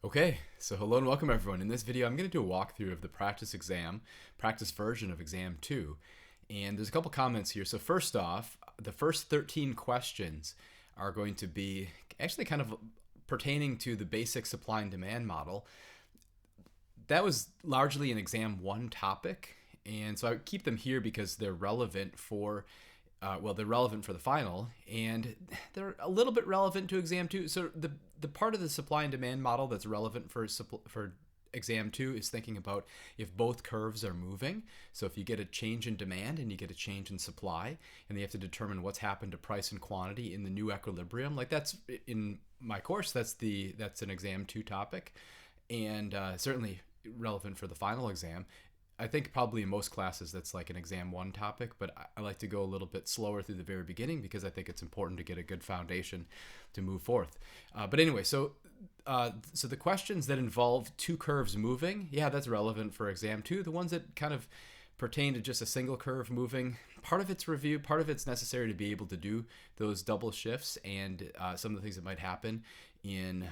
Okay, so hello and welcome everyone. In this video, I'm going to do a walkthrough of the practice version of Exam 2. And there's a couple comments here. So first off, the first 13 questions are going to be actually kind of pertaining to the basic supply and demand model. That was largely an Exam 1 topic, and so I keep them here because they're relevant for they're relevant for the final, and they're a little bit relevant to Exam 2. So the part of the supply and demand model that's relevant for Exam 2 is thinking about if both curves are moving. So if you get a change in demand and you get a change in supply, and you have to determine what's happened to price and quantity in the new equilibrium, like that's in my course, that's an Exam 2 topic, and certainly relevant for the final exam. I think probably in most classes that's like an Exam 1 topic, but I like to go a little bit slower through the very beginning because I think it's important to get a good foundation to move forth. But anyway, so the questions that involve two curves moving, yeah, that's relevant for Exam 2. The ones that kind of pertain to just a single curve moving, part of it's review, part of it's necessary to be able to do those double shifts and some of the things that might happen in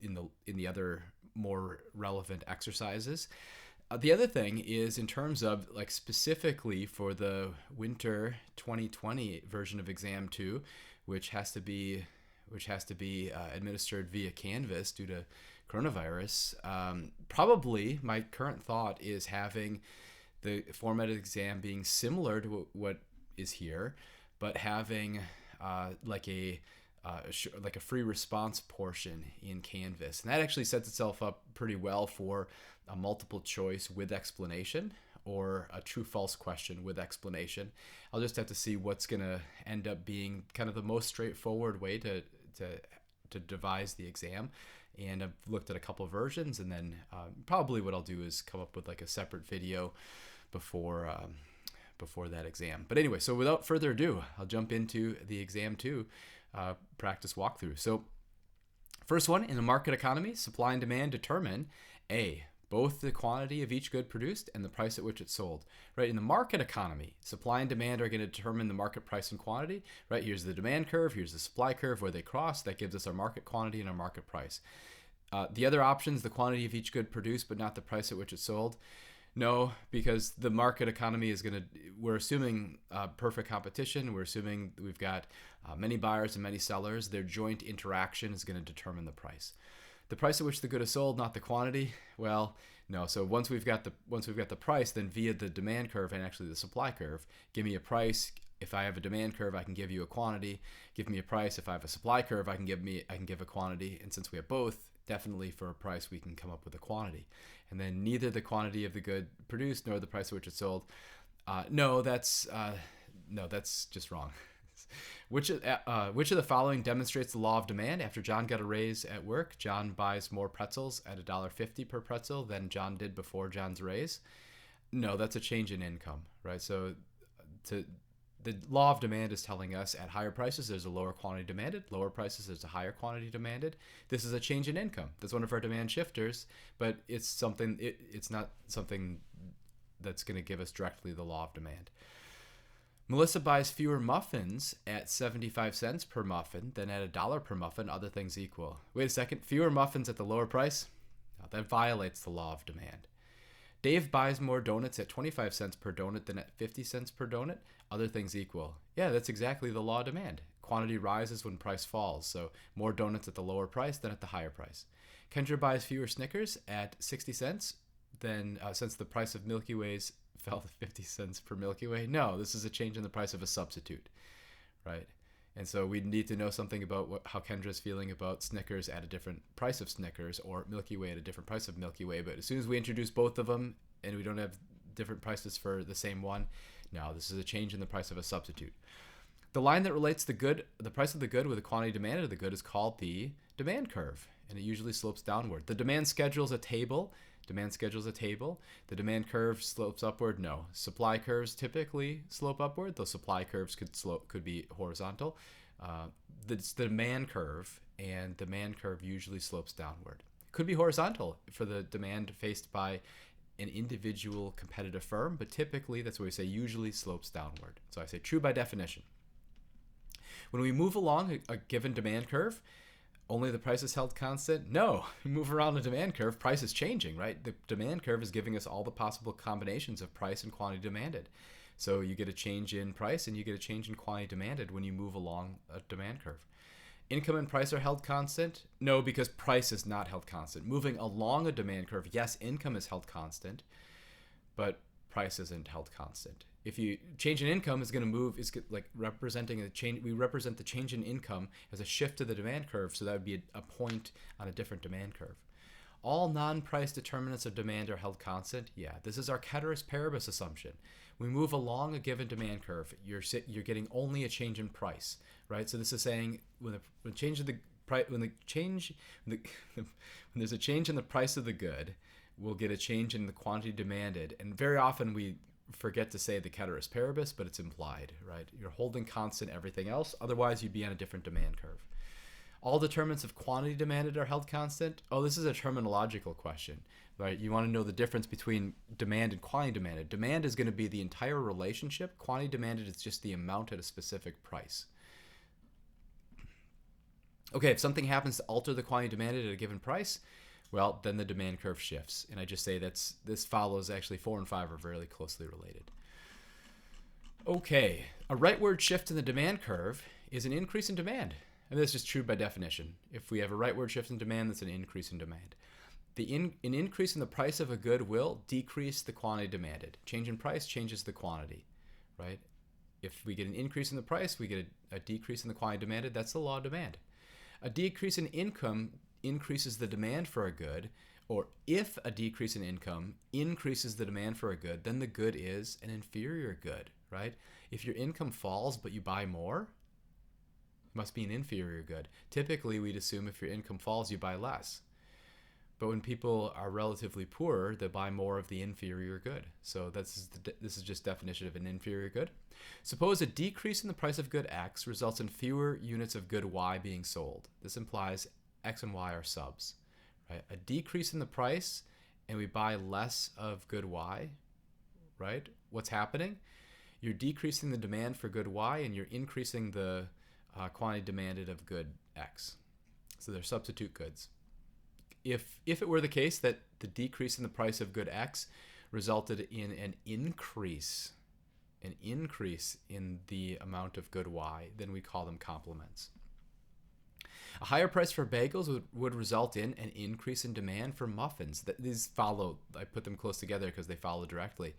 the other more relevant exercises. The other thing is in terms of like specifically for the winter 2020 version of Exam 2, which has to be administered via Canvas due to coronavirus. Probably my current thought is having the formatted exam being similar to what is here, but having like a free response portion in Canvas. And that actually sets itself up pretty well for a multiple choice with explanation or a true-false question with explanation. I'll just have to see what's going to end up being kind of the most straightforward way to devise the exam. And I've looked at a couple of versions, and then probably what I'll do is come up with like a separate video before that exam. But anyway, so without further ado, I'll jump into the Exam 2 practice walkthrough. So first one, in a market economy, supply and demand determine A, both the quantity of each good produced and the price at which it's sold. Right? In the market economy, supply and demand are going to determine the market price and quantity. Right? Here's the demand curve, here's the supply curve where they cross. That gives us our market quantity and our market price. The other options, the quantity of each good produced but not the price at which it's sold. No, because the market economy we're assuming perfect competition. We're assuming we've got many buyers and many sellers. Their joint interaction is going to determine the price. The price at which the good is sold, not the quantity. Well, no. So once we've got the price, then via the demand curve and actually the supply curve, give me a price. If I have a demand curve, I can give you a quantity. Give me a price. If I have a supply curve, I can give a quantity. And since we have both, definitely for a price we can come up with a quantity. And then neither the quantity of the good produced nor the price at which it's sold. No, that's just wrong. Which of the following demonstrates the law of demand? After John got a raise at work, John buys more pretzels at $1.50 per pretzel than John did before John's raise. No, that's a change in income, right? So the law of demand is telling us at higher prices there's a lower quantity demanded, lower prices there's a higher quantity demanded. This is a change in income. That's one of our demand shifters, but it's not something that's going to give us directly the law of demand. Melissa buys fewer muffins at 75 cents per muffin than at $1 per muffin, other things equal. Wait a second, fewer muffins at the lower price? No, that violates the law of demand. Dave buys more donuts at 25 cents per donut than at 50 cents per donut, other things equal. Yeah, that's exactly the law of demand. Quantity rises when price falls, so more donuts at the lower price than at the higher price. Kendra buys fewer Snickers at 60 cents than since the price of Milky Ways fell to 50 cents per Milky Way. No, this is a change in the price of a substitute, right? And so we need to know something about how Kendra's feeling about Snickers at a different price of Snickers or Milky Way at a different price of Milky Way. But as soon as we introduce both of them and we don't have different prices for the same one, no, this is a change in the price of a substitute. The line that relates the price of the good with the quantity demanded of the good is called the demand curve, and it usually slopes downward. The demand schedule is a table. The demand curve slopes upward. No. Supply curves typically slope upward, though supply curves could be horizontal. The demand curve, and demand curve usually slopes downward. Could be horizontal for the demand faced by an individual competitive firm, but typically, that's what we say, usually slopes downward. So I say true by definition. When we move along a given demand curve, Only the price is held constant? No. You move around the demand curve, price is changing, right? The demand curve is giving us all the possible combinations of price and quantity demanded. So you get a change in price and you get a change in quantity demanded when you move along a demand curve. Income and price are held constant? No, because price is not held constant. Moving along a demand curve, yes, income is held constant, but price isn't held constant. If you change in income is going to move, it's like representing a change. We represent the change in income as a shift to the demand curve, so that would be a point on a different demand curve. All non-price determinants of demand are held constant. Yeah, this is our ceteris paribus assumption. We move along a given demand curve. You're getting only a change in price, right? So this is saying when there's a change in the price of the good, we'll get a change in the quantity demanded. And very often we forget to say the ceteris paribus, but it's implied, right? You're holding constant everything else. Otherwise, you'd be on a different demand curve. All determinants of quantity demanded are held constant. Oh, this is a terminological question, right? You want to know the difference between demand and quantity demanded. Demand is going to be the entire relationship. Quantity demanded is just the amount at a specific price. Okay, if something happens to alter the quantity demanded at a given price, well, then the demand curve shifts. And I just say this follows actually 4 and 5 are very closely related. Okay, a rightward shift in the demand curve is an increase in demand. And this is true by definition. If we have a rightward shift in demand, that's an increase in demand. An increase in the price of a good will decrease the quantity demanded. Change in price changes the quantity, right? If we get an increase in the price, we get a decrease in the quantity demanded. That's the law of demand. A decrease in income increases the demand for a good, or if a decrease in income increases the demand for a good, then the good is an inferior good, right? If your income falls but you buy more, it must be an inferior good. Typically, we'd assume if your income falls, you buy less. But when people are relatively poor, they buy more of the inferior good. So this is just definition of an inferior good. Suppose a decrease in the price of good X results in fewer units of good Y being sold. This implies X and Y are subs, right? A decrease in the price and we buy less of good Y, right? What's happening? You're decreasing the demand for good Y and you're increasing the quantity demanded of good X. So they're substitute goods. If it were the case that the decrease in the price of good X resulted in an increase in the amount of good Y, then we call them complements. A higher price for bagels would result in an increase in demand for muffins. These follow, I put them close together because they follow directly.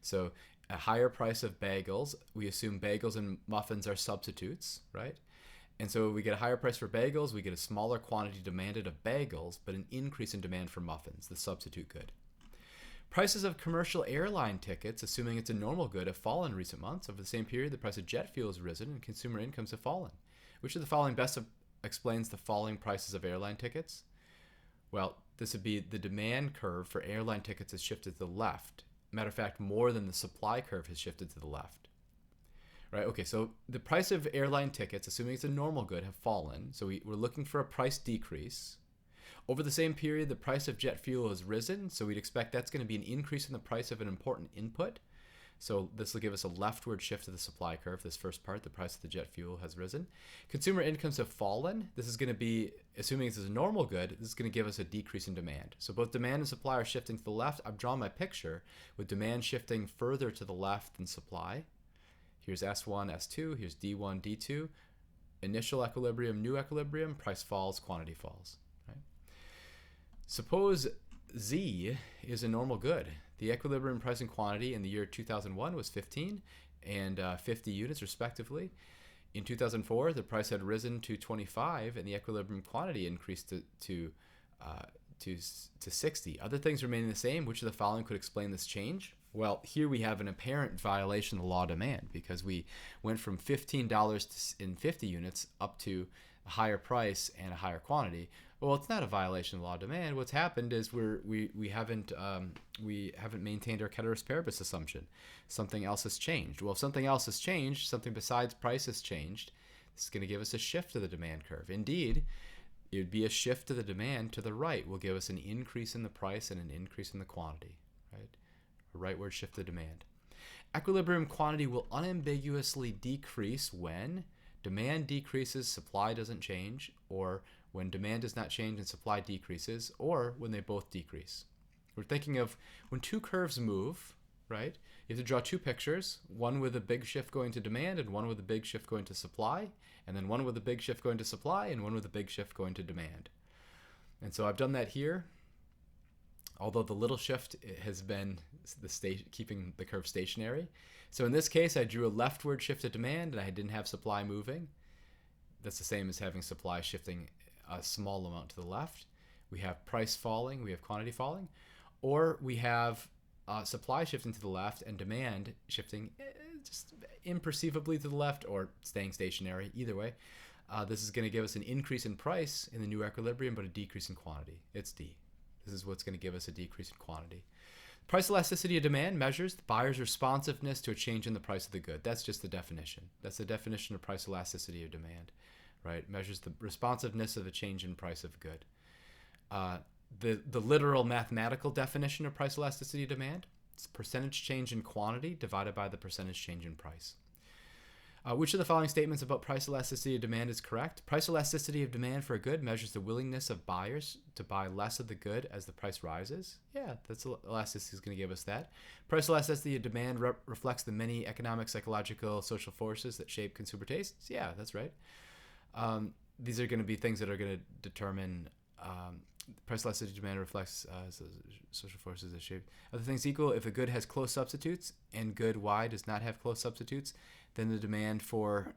So a higher price of bagels, we assume bagels and muffins are substitutes, right? And so we get a higher price for bagels, we get a smaller quantity demanded of bagels, but an increase in demand for muffins, the substitute good. Prices of commercial airline tickets, assuming it's a normal good, have fallen in recent months. Over the same period, the price of jet fuel has risen and consumer incomes have fallen. Which of the following best explains the falling prices of airline tickets? Well, this would be the demand curve for airline tickets has shifted to the left. Matter of fact, more than the supply curve has shifted to the left. Right, okay, so the price of airline tickets, assuming it's a normal good, have fallen. So we're looking for a price decrease. Over the same period, the price of jet fuel has risen. So we'd expect that's going to be an increase in the price of an important input. So this will give us a leftward shift to the supply curve. This first part, the price of the jet fuel has risen. Consumer incomes have fallen. This is going to be, assuming this is a normal good, this is going to give us a decrease in demand. So both demand and supply are shifting to the left. I've drawn my picture with demand shifting further to the left than supply. Here's S1, S2, here's D1, D2. Initial equilibrium, new equilibrium, price falls, quantity falls. Right? Suppose Z is a normal good. The equilibrium price and quantity in the year 2001 was 15 and 50 units respectively. In 2004, the price had risen to 25 and the equilibrium quantity increased to 60. Other things remaining the same. Which of the following could explain this change? Well, here we have an apparent violation of the law of demand because we went from $15 in 50 units up to a higher price and a higher quantity. Well, it's not a violation of the law of demand. What's happened is we haven't maintained our ceteris paribus assumption. Something else has changed. Well, if something else has changed, something besides price has changed, this is going to give us a shift to the demand curve. Indeed, it would be a shift to the demand to the right will give us an increase in the price and an increase in the quantity, right? A rightward shift to demand. Equilibrium quantity will unambiguously decrease when demand decreases, supply doesn't change, or when demand does not change and supply decreases, or when they both decrease. We're thinking of when two curves move, right? You have to draw two pictures, one with a big shift going to demand and one with a big shift going to supply, and then one with a big shift going to supply and one with a big shift going to demand. And so I've done that here, although the little shift has been keeping the curve stationary. So in this case, I drew a leftward shift of demand and I didn't have supply moving. That's the same as having supply shifting a small amount to the left. We have price falling, we have quantity falling, or we have supply shifting to the left and demand shifting just imperceivably to the left or staying stationary. Either way, this is going to give us an increase in price in the new equilibrium, but a decrease in quantity. It's D. This is what's going to give us a decrease in quantity. Price elasticity of demand measures the buyer's responsiveness to a change in the price of the good. That's just the definition. That's the definition of price elasticity of demand, right? Measures the responsiveness of a change in price of good. The literal mathematical definition of price elasticity of demand, it's percentage change in quantity divided by the percentage change in price. Which of the following statements about price elasticity of demand is correct? Price elasticity of demand for a good measures the willingness of buyers to buy less of the good as the price rises. Yeah, that's elasticity is going to give us that. Price elasticity of demand reflects the many economic, psychological, social forces that shape consumer tastes. Yeah, that's right. These are going to be things that are going to determine price elasticity of demand reflects social forces that shape. Other things equal, if a good has close substitutes and good Y does not have close substitutes, then the demand for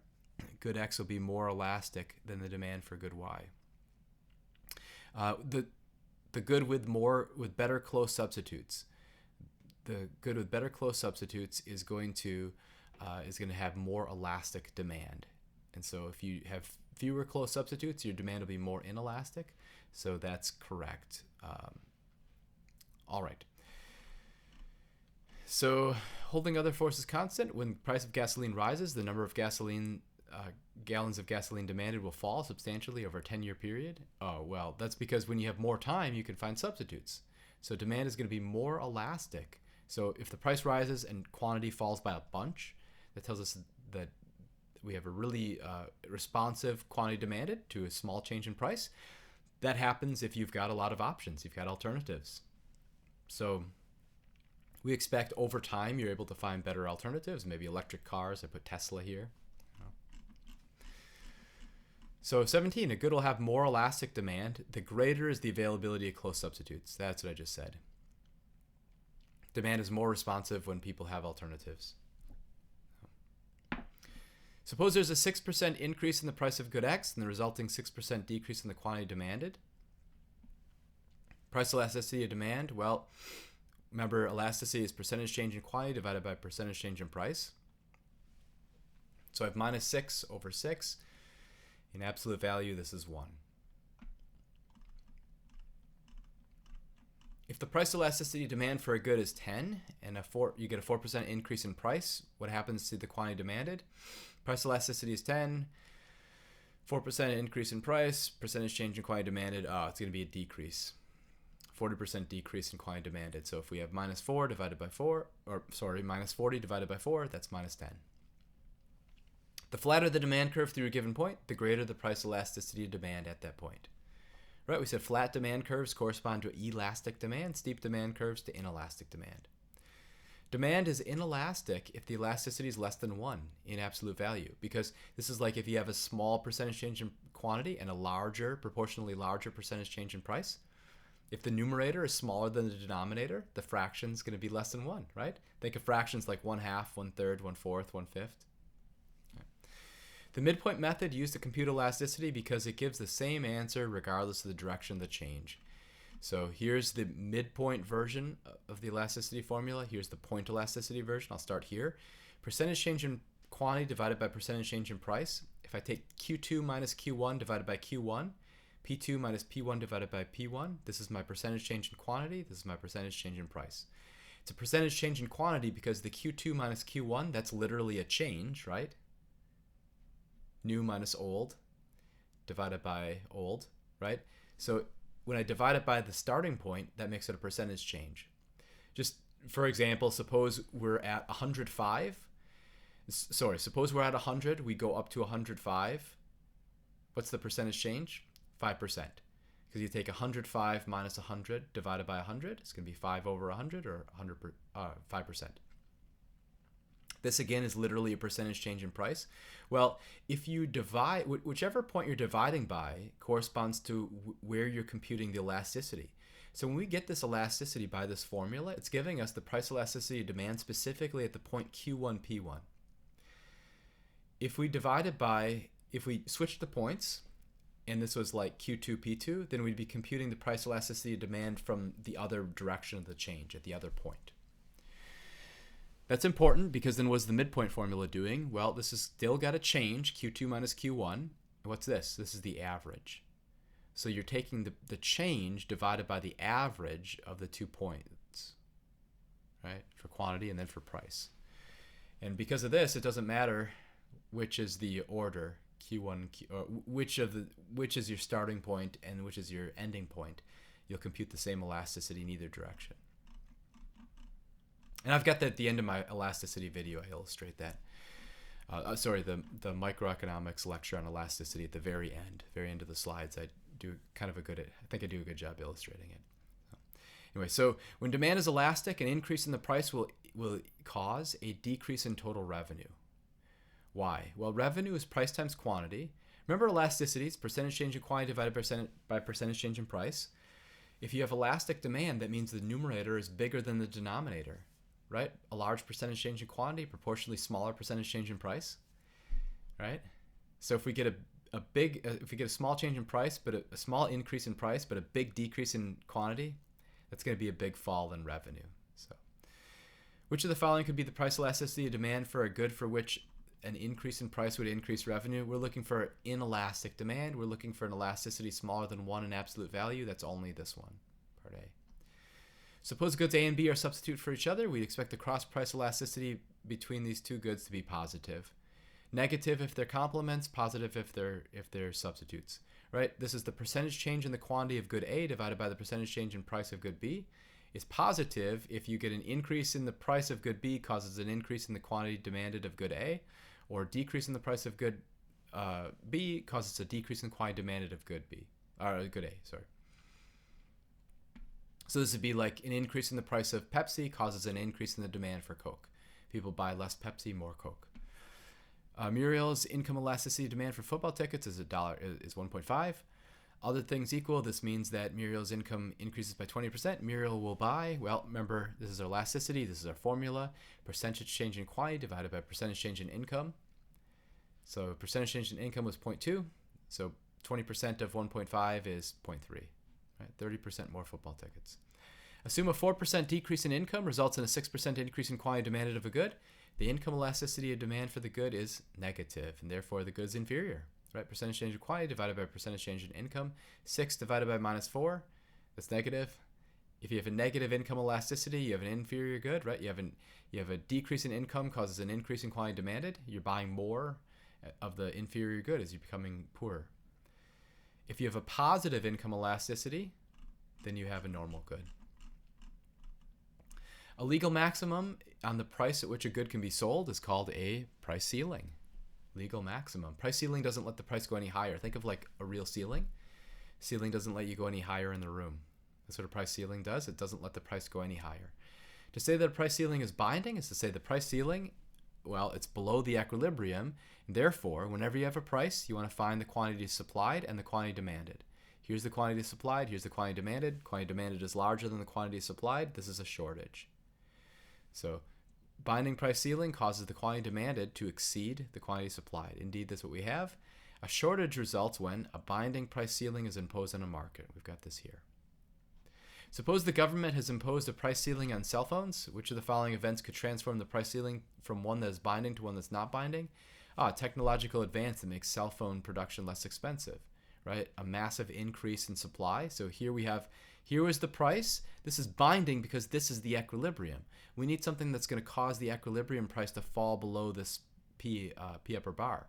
good X will be more elastic than the demand for good Y. The good with better close substitutes. The good with better close substitutes is going to have more elastic demand. And so if you have fewer close substitutes, your demand will be more inelastic. So that's correct. All right. So holding other forces constant, when the price of gasoline rises, the number of gallons of gasoline demanded will fall substantially over a 10-year period. Oh, well, that's because when you have more time, you can find substitutes. So demand is going to be more elastic. So if the price rises and quantity falls by a bunch, that tells us that we have a really responsive quantity demanded to a small change in price. That happens if you've got a lot of options, you've got alternatives. So we expect over time you're able to find better alternatives, maybe electric cars. I put Tesla here. So 17, a good will have more elastic demand. The greater is the availability of close substitutes. That's what I just said. Demand is more responsive when people have alternatives. Suppose there's a 6% increase in the price of good X and the resulting 6% decrease in the quantity demanded. Price elasticity of demand, well, remember elasticity is percentage change in quantity divided by percentage change in price. So I have minus 6 over 6. In absolute value, this is 1. If the price elasticity demand for a good is 10 and you get a 4% increase in price, what happens to the quantity demanded? Price elasticity is 10, 4% increase in price, percentage change in quantity demanded, it's going to be a decrease. 40% decrease in quantity demanded. So if we have minus 4 divided by 4, minus 40 divided by 4, that's minus 10. The flatter the demand curve through a given point, the greater the price elasticity of demand at that point. Right, we said flat demand curves correspond to elastic demand, steep demand curves to inelastic demand. Demand is inelastic if the elasticity is less than 1 in absolute value, because this is like if you have a small percentage change in quantity and a proportionally larger percentage change in price. If the numerator is smaller than the denominator, the fraction is going to be less than 1, right? Think of fractions like 1/2, 1/3, 1/4, 1/5. The midpoint method used to compute elasticity because it gives the same answer regardless of the direction of the change. So here's the midpoint version of the elasticity formula. Here's the point elasticity version. I'll start here. Percentage change in quantity divided by percentage change in price. If I take Q2 minus Q1 divided by Q1, P2 minus P1 divided by P1, this is my percentage change in quantity. This is my percentage change in price. It's a percentage change in quantity because the Q2 minus Q1, that's literally a change, right? New minus old divided by old, right? So when I divide it by the starting point, that makes it a percentage change. Just for example, suppose we're at 105. Suppose we're at 100, we go up to 105. What's the percentage change? 5%. Because you take 105 minus 100 divided by 100, it's going to be 5 over 100 or 5%. This again is literally a percentage change in price. Well, if you divide, whichever point you're dividing by corresponds to where you're computing the elasticity. So when we get this elasticity by this formula, it's giving us the price elasticity of demand specifically at the point Q1, P1. If we divide it by, if we switch the points, and this was like Q2, P2, then we'd be computing the price elasticity of demand from the other direction of the change at the other point. That's important because then what's the midpoint formula doing? Well, this is still got to change, Q2 minus Q1. What's this? This is the average. So you're taking the change divided by the average of the 2 points, right? For quantity and then for price. And because of this, it doesn't matter which is the order, Q1, or which is your starting point and which is your ending point. You'll compute the same elasticity in either direction. And I've got that at the end of my elasticity video. I illustrate that. The microeconomics lecture on elasticity at the very end of the slides. I think I do a good job illustrating it. Anyway, so when demand is elastic, an increase in the price will cause a decrease in total revenue. Why? Well, revenue is price times quantity. Remember elasticity is percentage change in quantity divided by percentage change in price. If you have elastic demand, that means the numerator is bigger than the denominator, right? A large percentage change in quantity, proportionally smaller percentage change in price, right? So if we get a small change in price, but a small increase in price, but a big decrease in quantity, that's going to be a big fall in revenue. So, which of the following could be the price elasticity of demand for a good for which an increase in price would increase revenue? We're looking for inelastic demand. We're looking for an elasticity smaller than 1 in absolute value. That's only this one, part A. Suppose goods A and B are substitute for each other. We'd expect the cross-price elasticity between these two goods to be positive. Negative if they're complements, positive if they're substitutes, right? This is the percentage change in the quantity of good A divided by the percentage change in price of good B. Is positive if you get an increase in the price of good B causes an increase in the quantity demanded of good A, or decrease in the price of good B causes a decrease in the quantity demanded of good A. So this would be like an increase in the price of Pepsi causes an increase in the demand for Coke. People buy less Pepsi, more Coke. Muriel's income elasticity demand for football tickets is 1.5. Other things equal, this means that Muriel's income increases by 20%. Muriel will buy, well, remember, this is our elasticity, this is our formula, percentage change in quantity divided by percentage change in income. So percentage change in income was 0.2, so 20% of 1.5 is 0.3, right? 30% more football tickets. Assume a 4% decrease in income results in a 6% increase in quantity demanded of a good. The income elasticity of demand for the good is negative, and therefore the good is inferior. Right, percentage change in quantity divided by percentage change in income. 6 divided by minus 4, that's negative. If you have a negative income elasticity, you have an inferior good, right? You have a decrease in income causes an increase in quantity demanded. You're buying more of the inferior good as you're becoming poorer. If you have a positive income elasticity, then you have a normal good. A legal maximum on the price at which a good can be sold is called a price ceiling. Legal maximum. Price ceiling doesn't let the price go any higher. Think of like a real ceiling. Ceiling doesn't let you go any higher in the room. That's what a price ceiling does. It doesn't let the price go any higher. To say that a price ceiling is binding is to say the price ceiling, well, it's below the equilibrium. And therefore, whenever you have a price, you want to find the quantity supplied and the quantity demanded. Here's the quantity supplied. Here's the quantity demanded. Quantity demanded is larger than the quantity supplied. This is a shortage. So binding price ceiling causes the quantity demanded to exceed the quantity supplied. Indeed, that's what we have. A shortage results when a binding price ceiling is imposed on a market. We've got this here. Suppose the government has imposed a price ceiling on cell phones. Which of the following events could transform the price ceiling from one that is binding to one that's not binding? Technological advance that makes cell phone production less expensive, right? A massive increase in supply. So here is the price. This is binding because this is the equilibrium. We need something that's going to cause the equilibrium price to fall below this P upper bar.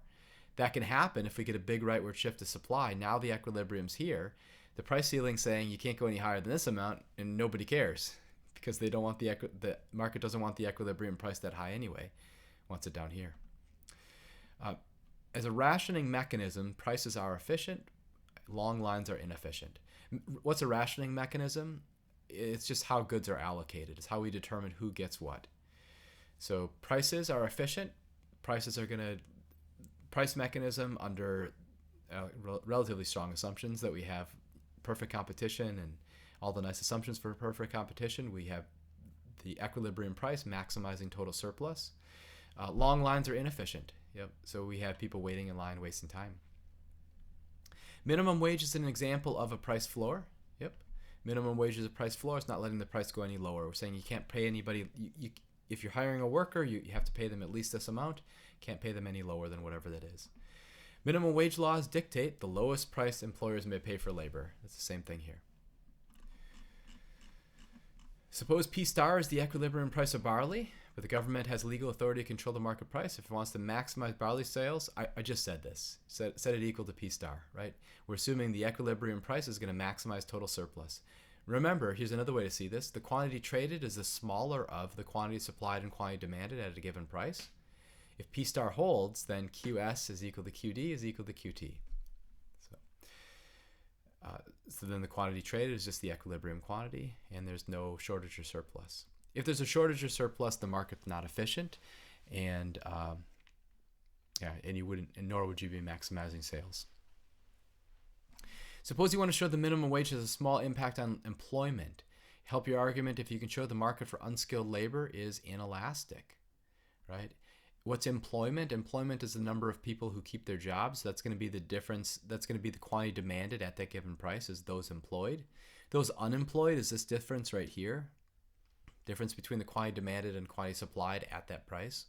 That can happen if we get a big rightward shift to supply. Now the equilibrium's here. The price ceiling saying you can't go any higher than this amount, and nobody cares because they don't want the market doesn't want the equilibrium price that high anyway. Wants it down here. As a rationing mechanism, prices are efficient. Long lines are inefficient. What's a rationing mechanism? It's just how goods are allocated. It's how we determine who gets what. So prices are efficient. Prices are going to, price mechanism under relatively strong assumptions that we have perfect competition and all the nice assumptions for perfect competition. We have the equilibrium price maximizing total surplus. Long lines are inefficient. Yep. So we have people waiting in line, wasting time. Minimum wage is an example of a price floor. Yep. Minimum wage is a price floor. It's not letting the price go any lower. We're saying you can't pay anybody. If you're hiring a worker, you have to pay them at least this amount. Can't pay them any lower than whatever that is. Minimum wage laws dictate the lowest price employers may pay for labor. It's the same thing here. Suppose P star is the equilibrium price of barley, but the government has legal authority to control the market price. If it wants to maximize barley sales, I just said this. Set it equal to P star, right? We're assuming the equilibrium price is going to maximize total surplus. Remember, here's another way to see this. The quantity traded is the smaller of the quantity supplied and quantity demanded at a given price. If P star holds, then QS is equal to QD is equal to QT. So then the quantity traded is just the equilibrium quantity, and there's no shortage or surplus. If there's a shortage or surplus, the market's not efficient, and you wouldn't, and nor would you be maximizing sales. Suppose you want to show the minimum wage has a small impact on employment. Help your argument if you can show the market for unskilled labor is inelastic, right? What's employment? Employment is the number of people who keep their jobs. That's going to be the difference. That's going to be the quantity demanded at that given price is those employed. Those unemployed is this difference right here. Difference between the quantity demanded and quantity supplied at that price.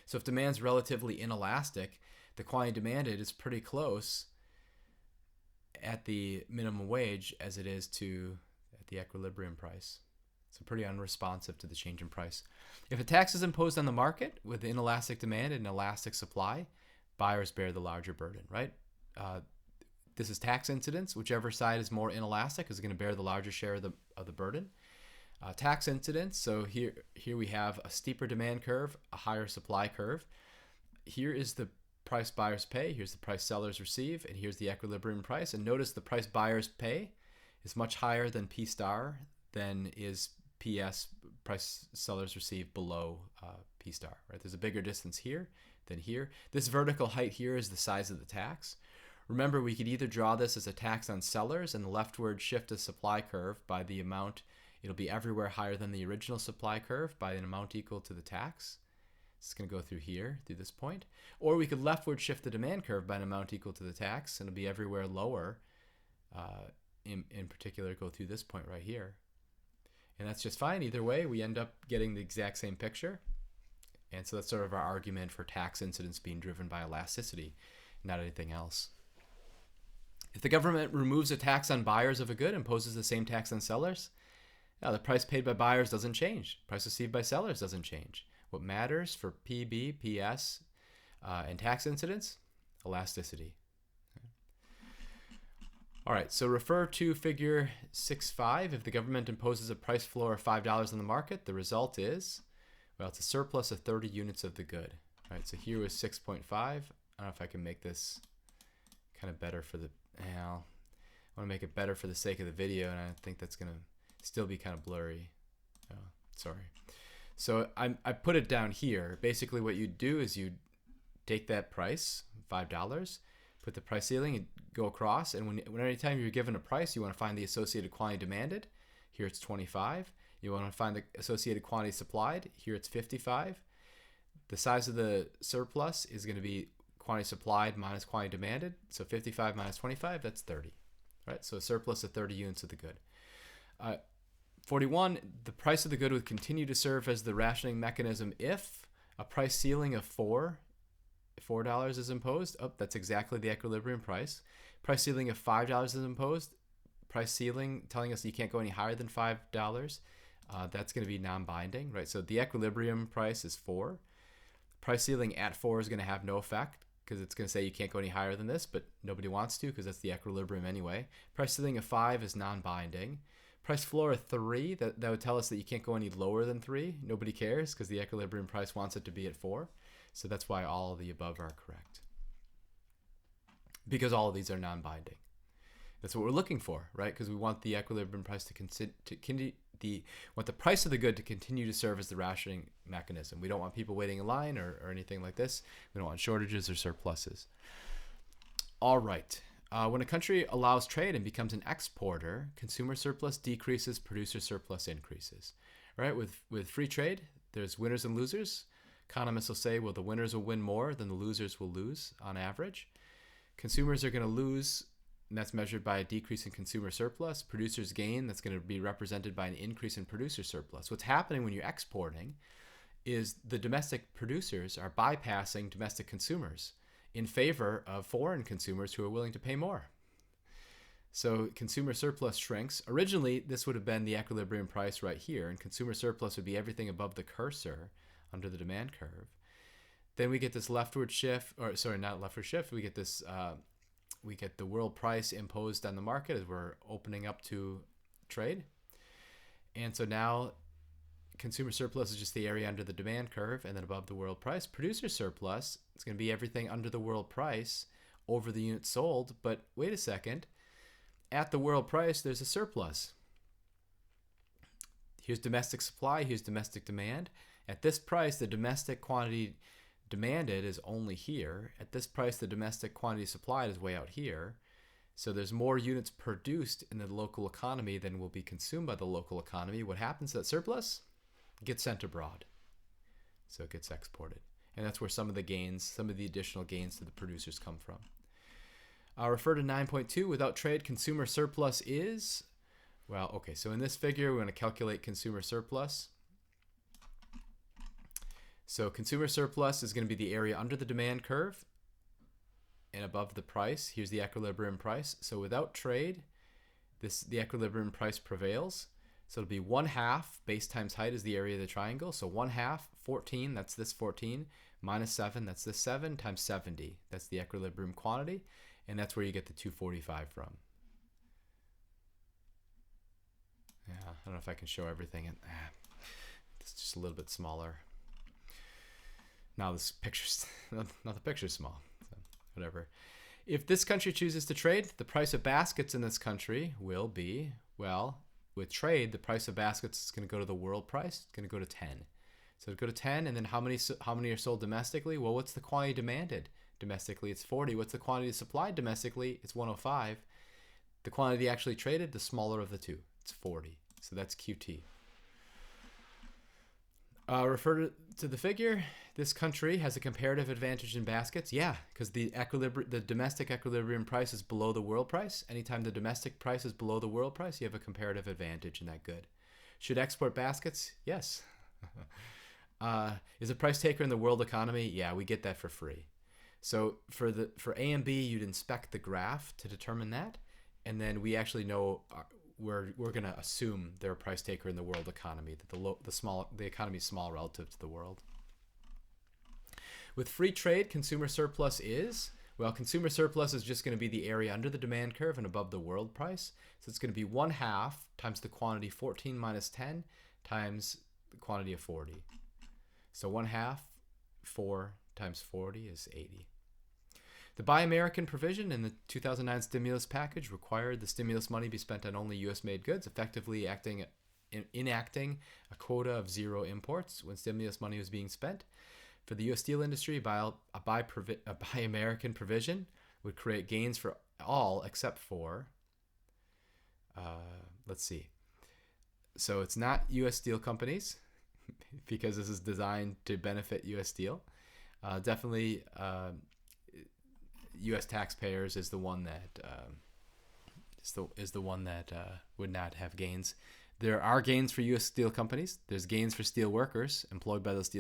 So if demand's relatively inelastic, the quantity demanded is pretty close at the minimum wage as it is to at the equilibrium price. So pretty unresponsive to the change in price. If a tax is imposed on the market with inelastic demand and elastic supply, buyers bear the larger burden, right? This is tax incidence. Whichever side is more inelastic is going to bear the larger share of the burden. Tax incidence. So here we have a steeper demand curve, a higher supply curve. Here is the price buyers pay. Here's the price sellers receive, and here's the equilibrium price. And notice the price buyers pay is much higher than P star than is PS, price sellers receive below P star, right? There's a bigger distance here than here. This vertical height here is the size of the tax. Remember, we could either draw this as a tax on sellers and the leftward shift the supply curve by the amount. It'll be everywhere higher than the original supply curve by an amount equal to the tax. It's going to go through here, through this point. Or we could leftward shift the demand curve by an amount equal to the tax, and it'll be everywhere lower. In particular, go through this point right here. And that's just fine. Either way, we end up getting the exact same picture. And so that's sort of our argument for tax incidence being driven by elasticity, not anything else. If the government removes a tax on buyers of a good and imposes the same tax on sellers, the price paid by buyers doesn't change. Price received by sellers doesn't change. What matters for PB, PS, and tax incidence? Elasticity. All right, so refer to figure 6.5. If the government imposes a price floor of $5 on the market, the result is, well, it's a surplus of 30 units of the good. All right, so here was 6.5. I don't know if I can make this kind of better for the, I want to make it better for the sake of the video, and I think that's going to still be kind of blurry. Oh, sorry. So I put it down here. Basically what you do is you take that price, $5, put the price ceiling and go across, and anytime you're given a price, you want to find the associated quantity demanded. Here it's 25. You want to find the associated quantity supplied. Here it's 55. The size of the surplus is going to be quantity supplied minus quantity demanded. So 55 minus 25, that's 30. Right? So a surplus of 30 units of the good. 41, the price of the good would continue to serve as the rationing mechanism if a price ceiling of $4 is imposed. Oh, that's exactly the equilibrium price. Price ceiling of $5 is imposed. Price ceiling telling us you can't go any higher than $5. That's going to be non-binding, right? So the equilibrium price is 4. Price ceiling at 4 is going to have no effect because it's going to say you can't go any higher than this, but nobody wants to because that's the equilibrium anyway. Price ceiling of 5 is non-binding. Price floor of 3, that would tell us that you can't go any lower than 3. Nobody cares because the equilibrium price wants it to be at 4. So that's why all of the above are correct. because all of these are non-binding. That's what we're looking for, right? Because we want the equilibrium price want the price of the good to continue to serve as the rationing mechanism. We don't want people waiting in line or anything like this. We don't want shortages or surpluses. All right. When a country allows trade and becomes an exporter, consumer surplus decreases, producer surplus increases. Right? With free trade, there's winners and losers. Economists will say, well, the winners will win more than the losers will lose on average. Consumers are going to lose, and that's measured by a decrease in consumer surplus. Producers gain, that's going to be represented by an increase in producer surplus. What's happening when you're exporting is the domestic producers are bypassing domestic consumers in favor of foreign consumers who are willing to pay more. So consumer surplus shrinks. Originally, this would have been the equilibrium price right here, and consumer surplus would be everything above the cursor under the demand curve. Then we get this leftward shift, or sorry, not leftward shift. We get this, we get the world price imposed on the market as we're opening up to trade. And so now consumer surplus is just the area under the demand curve and then above the world price. Producer surplus is going to be everything under the world price over the units sold. But wait a second, at the world price, there's a surplus. Here's domestic supply, here's domestic demand. At this price, the domestic quantity demanded is only here. At this price, the domestic quantity supplied is way out here. So there's more units produced in the local economy than will be consumed by the local economy. What happens to that surplus? It gets sent abroad. So it gets exported. And that's where some of the gains, some of the additional gains to the producers come from. I'll refer to 9.2. Without trade, consumer surplus is, well, okay, so in this figure, we're going to calculate consumer surplus. So consumer surplus is going to be the area under the demand curve and above the price. Here's the equilibrium price. So without trade, the equilibrium price prevails. So it'll be 1/2 base times height is the area of the triangle. So 1/2, 14, that's this 14, minus 7, that's this 7, times 70. That's the equilibrium quantity, and that's where you get the 245 from. Yeah, I don't know if I can show everything. It's just a little bit smaller. Now this picture's, now the picture's small, so whatever. If this country chooses to trade, the price of baskets in this country will be, well, with trade, the price of baskets is going to go to the world price. It's going to go to 10. So it'll go to 10, and then how many are sold domestically? Well, what's the quantity demanded? Domestically, it's 40. What's the quantity supplied domestically? It's 105. The quantity actually traded, the smaller of the two. It's 40. So that's QT. Refer to the figure. This country has a comparative advantage in baskets. Yeah, because the domestic equilibrium price is below the world price. Anytime the domestic price is below the world price, you have a comparative advantage in that good. Should export baskets? Yes. Is a price taker in the world economy? Yeah, we get that for free. So for A and B, you'd inspect the graph to determine that, and then we actually know we're going to assume they're a price taker in the world economy, that the economy is small relative to the world. With free trade, consumer surplus is, well, consumer surplus is just going to be the area under the demand curve and above the world price. So it's going to be 1/2 times the quantity 14 minus 10 times the quantity of 40. So 1/2, 4 times 40 is 80. The Buy American provision in the 2009 stimulus package required the stimulus money be spent on only U.S.-made goods, effectively enacting a quota of 0 imports when stimulus money was being spent. For the U.S. steel industry, a Buy American provision would create gains for all except for, let's see. So it's not U.S. steel companies because this is designed to benefit U.S. steel. Definitely U.S. taxpayers is the one that would not have gains. There are gains for U.S. steel companies. There's gains for steel workers employed by those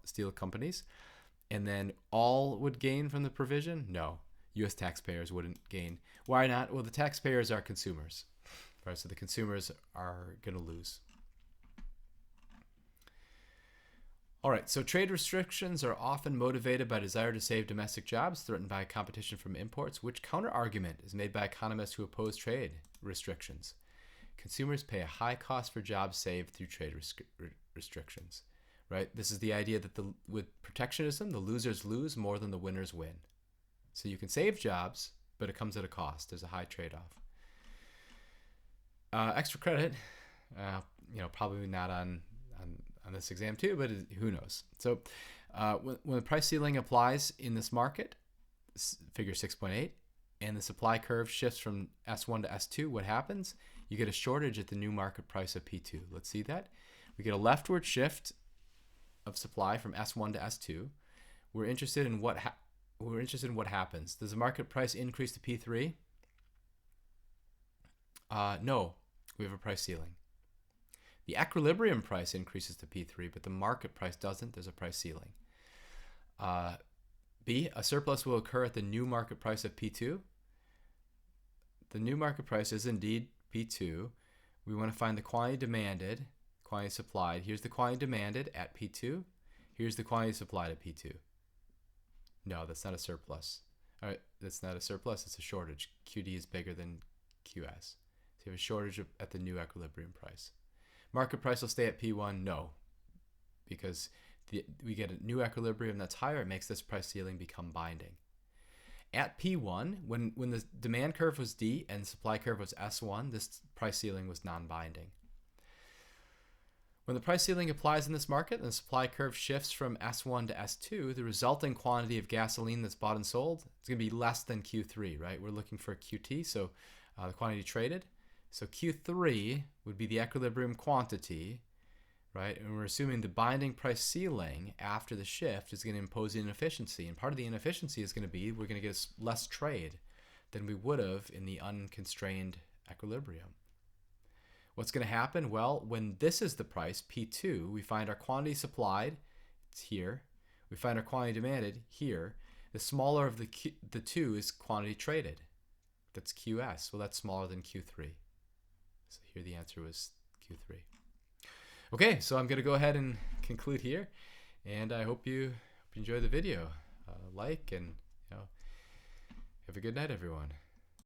steel companies. And then all would gain from the provision? No. U.S. taxpayers wouldn't gain. Why not? Well, the taxpayers are consumers. Right? So the consumers are going to lose. All right, so trade restrictions are often motivated by desire to save domestic jobs threatened by competition from imports. Which counter-argument is made by economists who oppose trade restrictions? Consumers pay a high cost for jobs saved through trade restrictions, right? This is the idea that with protectionism, the losers lose more than the winners win. So you can save jobs but it comes at a cost. There's a high trade-off. Extra credit, probably not on this exam too, but who knows. So when the price ceiling applies in this market, figure 6.8, and the supply curve shifts from S1 to S2, what happens? You get a shortage at the new market price of P2. Let's see that. We get a leftward shift of supply from S1 to S2. We're interested in what happens. Does the market price increase to P3? No, we have a price ceiling. The equilibrium price increases to P3, but the market price doesn't. There's a price ceiling. B, a surplus will occur at the new market price of P2. The new market price is indeed P2. We want to find the quantity demanded, quantity supplied. Here's the quantity demanded at P2. Here's the quantity supplied at P2. No, that's not a surplus. All right, that's not a surplus. It's a shortage. QD is bigger than QS. So you have a shortage at the new equilibrium price. Market price will stay at P1? No, because we get a new equilibrium that's higher. It makes this price ceiling become binding. At P1, when the demand curve was D and the supply curve was S1, this price ceiling was non-binding. When the price ceiling applies in this market and the supply curve shifts from S1 to S2, the resulting quantity of gasoline that's bought and sold is going to be less than Q3, right? We're looking for QT, so the quantity traded. So Q3 would be the equilibrium quantity, right? And we're assuming the binding price ceiling after the shift is going to impose the inefficiency. And part of the inefficiency is going to be we're going to get less trade than we would have in the unconstrained equilibrium. What's going to happen? Well, when this is the price, P2, we find our quantity supplied, it's here. We find our quantity demanded, here. The smaller of the two is quantity traded. That's QS. Well, that's smaller than Q3. So here the answer was Q3. Okay, so I'm going to go ahead and conclude here, and I hope you enjoy the video. Like and have a good night, everyone.